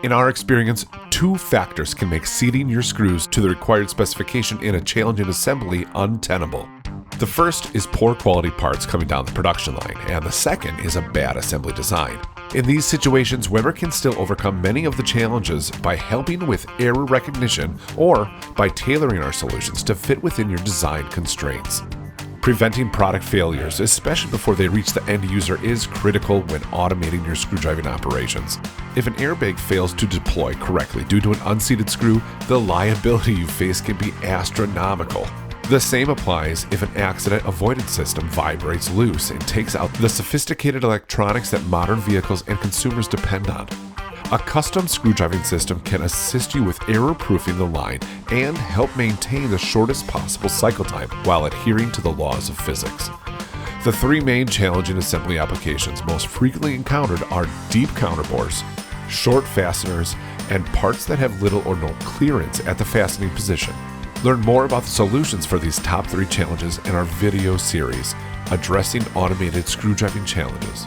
In our experience, two factors can make seating your screws to the required specification in a challenging assembly untenable. The first is poor quality parts coming down the production line, and the second is a bad assembly design. In these situations, WEBER can still overcome many of the challenges by helping with error recognition or by tailoring our solutions to fit within your design constraints. Preventing product failures, especially before they reach the end user, is critical when automating your screwdriving operations. If an airbag fails to deploy correctly due to an unseated screw, the liability you face can be astronomical. The same applies if an accident avoidance system vibrates loose and takes out the sophisticated electronics that modern vehicles and consumers depend on. A custom screwdriving system can assist you with error-proofing the line and help maintain the shortest possible cycle time while adhering to the laws of physics. The three main challenging assembly applications most frequently encountered are deep counterbores, short fasteners, and parts that have little or no clearance at the fastening position. Learn more about the solutions for these top three challenges in our video series, Addressing Automated Screwdriving Challenges.